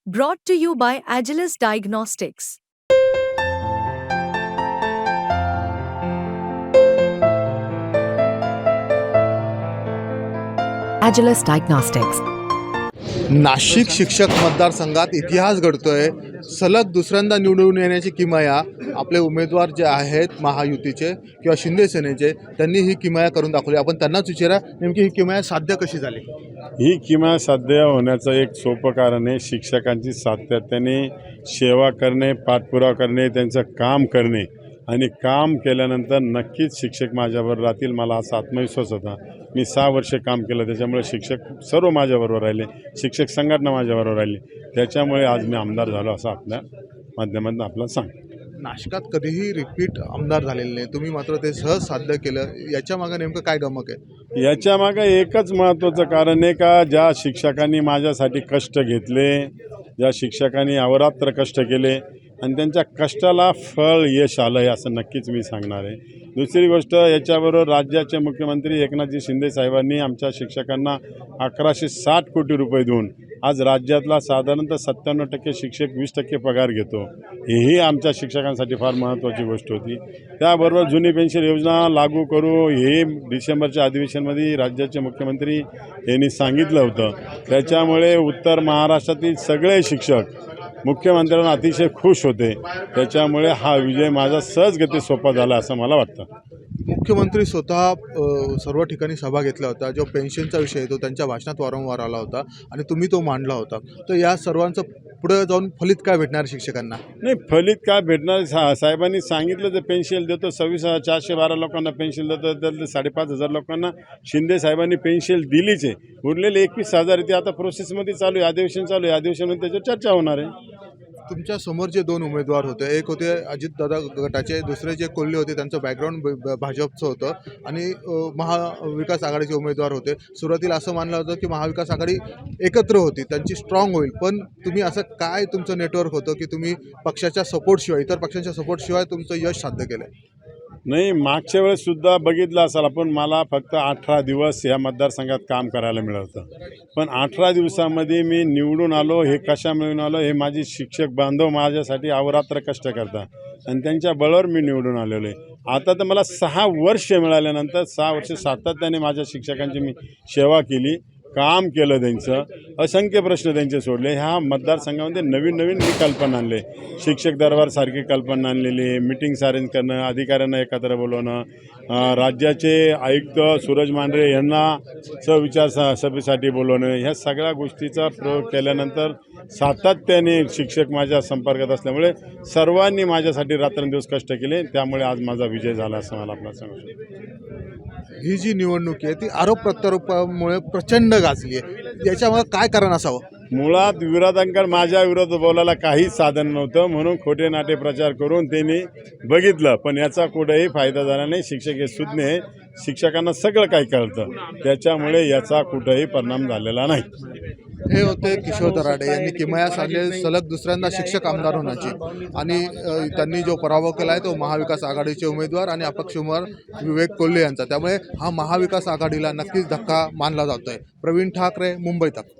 Brought to you by Agilus Diagnostics. Agilus Diagnostics. Nashik शिक्षक मतदारसंघात इतिहास घडतोय। सलग दुसऱ्यांदा निवडून येण्याची किमया आपले उमेदवार जे आहेत महायुतीचे किंवा शिंदे सेनेचे त्यांनी ही किमया करून दाखवली। आपण त्यांनाच विचारा नेमकी ही किमया साध्य कशी झाली। ही किमया साध्य होण्याचं एक सोपं कारण आहे शिक्षकांची सातत्याने सेवा करणे, पाठपुरावा करणे, त्यांचं काम करणे आणि काम केल्यानंतर नक्कीच शिक्षक माझ्याबरोबर राहतील। मला असा आत्मविश्वास होता। मी 6 वर्ष काम केलं, त्याच्यामुळे शिक्षक सर्व माझ्याबरोबर राहिले, शिक्षक संघटना माझ्याबरोबर राहिली, त्याच्यामुळे आज मी आमदार झालो असं आपल्या माध्यमातून आपल्याला सांग। नाशिकात कधीही रिपीट आमदार झालेले नाही, तुम्ही मात्र ते सहज साध्य केलं। याच्या मागे नेमकं काय गमक आहे? याच्या मागे एकच महत्त्वाचं कारण आहे का ज्या शिक्षकांनी माझ्यासाठी कष्ट घेतले, ज्या शिक्षकांनी अहोरात्र कष्ट केले आणि त्यांच्या कष्टाला फळ यश आलं आहे असं नक्कीच मी सांगणार आहे। दुसरी गोष्ट, याच्याबरोबर राज्याचे मुख्यमंत्री एकनाथजी शिंदे साहेबांनी आमच्या शिक्षकांना 1160 कोटी रुपये देऊन आज राज्यातला साधारणतः 97% शिक्षक 20% पगार घेतो। हेही आमच्या शिक्षकांसाठी फार महत्त्वाची गोष्ट होती। त्याबरोबर जुनी पेन्शन योजना लागू करू हे डिसेंबरच्या अधिवेशनामध्ये राज्याचे मुख्यमंत्री यांनी सांगितलं होतं। त्याच्यामुळे उत्तर महाराष्ट्रातील सगळे शिक्षक मुख्यमंत्र्यांना अतिशय खुश होते। त्याच्यामुळे हा विजय माझा सहजगती सोपा झाला असं मला वाटतं। मुख्यमंत्री स्वतः सर्व ठिकाणी सभा घेतला होता, जो पेन्शनचा विषय आहे तो त्यांच्या भाषणात वारंवार आला होता आणि तुम्ही तो मांडला होता। तर या सर्वांचं पुढे जाऊन फलित काय भेटणार शिक्षकांना? नाही, फलित काय भेटणार, साहेबांनी सांगितलं तर पेन्शन देतो, 26,412 लोकांना पेन्शन देतो, त्यातले 5,500 लोकांना शिंदे साहेबांनी पेन्शन दिलीच आहे। उरलेले 21,000 ते आता प्रोसेसमध्ये चालू आहे, अधिवेशन चालू आहे, अधिवेशनामध्ये त्याच्यावर चर्चा होणार आहे। तुमच्या समोर जे 2 उमेदवार होते, एक होते अजितदादा गटाचे, दुसरे जे कोल्हे होते त्यांचं बॅकग्राऊंड भाजपचं होतं आणि महाविकास आघाडीचे उमेदवार होते। सुरुवातीला असं मानलं होतं की महाविकास आघाडी एकत्र होती, त्यांची स्ट्रॉंग होईल, पण तुम्ही असं काय तुमचं नेटवर्क होतं की तुम्ही पक्षाच्या सपोर्टशिवाय, इतर पक्षांच्या सपोर्टशिवाय तुमचं यश साध्य केलं? नाही, मागच्या वेळेससुद्धा बघितलं असाल आपण, मला फक्त 18 दिवस या मतदारसंघात काम करायला मिळालं होतं, पण 18 दिवसामध्ये मी निवडून आलो। हे कशा मिळून आलो? हे माझे शिक्षक बांधव माझ्यासाठी अहोरात्र कष्ट करतात आणि त्यांच्या बळावर मी निवडून आलेलो आहे। आता तर मला 6 वर्ष मिळाल्यानंतर 6 वर्ष सातत्याने माझ्या शिक्षकांची मी सेवा केली, काम केलं, त्यांचं असंख्य प्रश्न त्यांचे सोडले। ह्या मतदारसंघामध्ये नवीन नवीन मी कल्पना आणले, शिक्षक दरबारसारखी कल्पना आणलेली, मीटिंग्स अरेंज करणं, अधिकाऱ्यांना एकत्र बोलवणं, राज्याचे आयुक्त सूरज मांढरे यांना सविचार सभेसाठी बोलवणं, ह्या सगळ्या गोष्टीचा प्रयोग केल्यानंतर सातत्याने शिक्षक माझ्या संपर्कात असल्यामुळे सर्वांनी माझ्यासाठी रात्रंदिवस कष्ट केले, त्यामुळे आज माझा विजय झाला असं मला आपल्याला सांगू शकतो। ही जी निवडणूक आहे ती आरोप प्रत्यारोपामुळे प्रचंड गाजली आहे, याच्यामुळे काय कारण असावं? मुळात विरोधांकडे माझ्या विरोधात बोलायला काहीच साधन नव्हतं, म्हणून खोटे नाटे प्रचार करून त्यांनी बघितलं, पण याचा कुठेही फायदा झाला नाही। शिक्षक हे सुज्ञ आहे, शिक्षकांना सगळं काही कळतं, त्याच्यामुळे याचा कुठेही परिणाम झालेला नाही। हे होते किशोर दराडे यांनी किमया साधली सलग दुसऱ्यांदा शिक्षक आमदार होण्याची, आणि त्यांनी जो पराभव केला आहे तो महाविकास आघाडीचे उमेदवार आणि अपक्ष उमेदवार विवेक कोल्हे यांचा। त्यामुळे हा महाविकास आघाडीला नक्कीच धक्का मानला जातोय। प्रवीण ठाकरे, मुंबई तक।